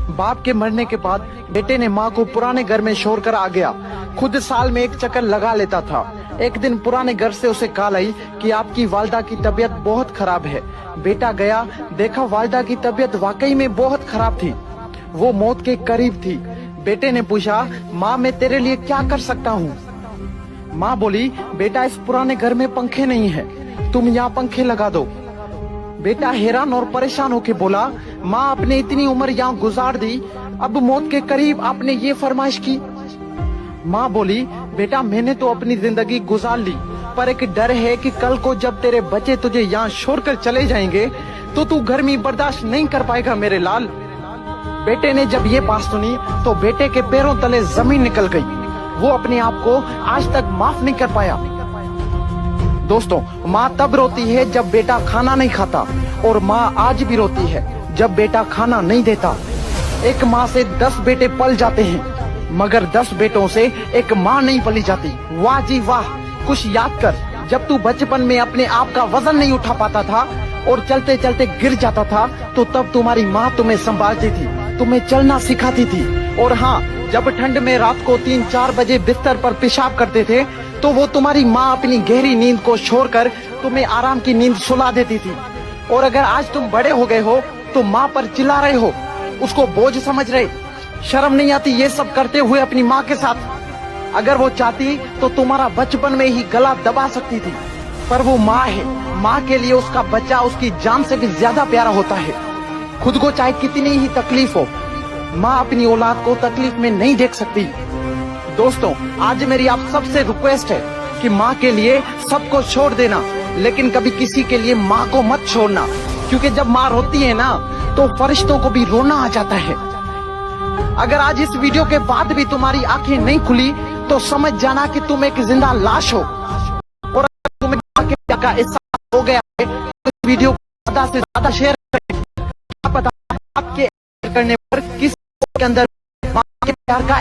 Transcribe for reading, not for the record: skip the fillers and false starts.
बाप के मरने के बाद बेटे ने माँ को पुराने घर में छोड़कर आ गया। खुद साल में एक चक्कर लगा लेता था। एक दिन पुराने घर से उसे कॉल आई कि आपकी वालिदा की तबीयत बहुत खराब है। बेटा गया, देखा वालिदा की तबीयत वाकई में बहुत खराब थी, वो मौत के करीब थी। बेटे ने पूछा, माँ मैं तेरे लिए क्या कर सकता हूँ? माँ बोली, बेटा इस पुराने घर में पंखे नहीं है, तुम यहाँ पंखे लगा दो। बेटा हैरान और परेशान होके बोला, माँ आपने इतनी उम्र यहाँ गुजार दी, अब मौत के करीब आपने ये फरमाइश की। माँ बोली, बेटा मैंने तो अपनी जिंदगी गुजार ली, पर एक डर है कि कल को जब तेरे बच्चे तुझे यहाँ छोड़कर चले जाएंगे तो तू गर्मी बर्दाश्त नहीं कर पाएगा मेरे लाल। बेटे ने जब ये बात सुनी तो बेटे के पैरों तले जमीन निकल गई। वो अपने आप को आज तक माफ नहीं कर पाया। दोस्तों, माँ तब रोती है जब बेटा खाना नहीं खाता, और माँ आज भी रोती है जब बेटा खाना नहीं देता। एक माँ से 10 बेटे पल जाते हैं, मगर 10 बेटों से एक माँ नहीं पली जाती। वाह जी वाह। कुछ याद कर, जब तू बचपन में अपने आप का वजन नहीं उठा पाता था और चलते चलते गिर जाता था, तो तब तुम्हारी माँ तुम्हें संभालती थी, तुम्हें चलना सिखाती थी। और हाँ, जब ठंड में रात को 3-4 बजे बिस्तर पर पेशाब करते थे तो वो तुम्हारी माँ अपनी गहरी नींद को छोड़कर तुम्हें आराम की नींद सुला देती थी। और अगर आज तुम बड़े हो गए हो तो माँ पर चिल्ला रहे हो, उसको बोझ समझ रहे, शर्म नहीं आती ये सब करते हुए अपनी माँ के साथ? अगर वो चाहती तो तुम्हारा बचपन में ही गला दबा सकती थी, पर वो माँ है। माँ के लिए उसका बच्चा उसकी जान से भी ज्यादा प्यारा होता है। खुद को चाहे कितनी ही तकलीफ हो, माँ अपनी औलाद को तकलीफ में नहीं देख सकती। दोस्तों, आज मेरी आप सबसे रिक्वेस्ट है कि माँ के लिए सबको छोड़ देना, लेकिन कभी किसी के लिए माँ को मत छोड़ना, क्योंकि जब माँ रोती है ना तो फरिश्तों को भी रोना आ जाता है। अगर आज इस वीडियो के बाद भी तुम्हारी आंखें नहीं खुली तो समझ जाना कि तुम एक जिंदा लाश हो। और अगर तुम्हें आंखें का एहसास हो गया है तो इस वीडियो को ज्यादा से ज्यादा शेयर करें। क्या पता आपके करने पर किस के अंदर माँ के प्यार का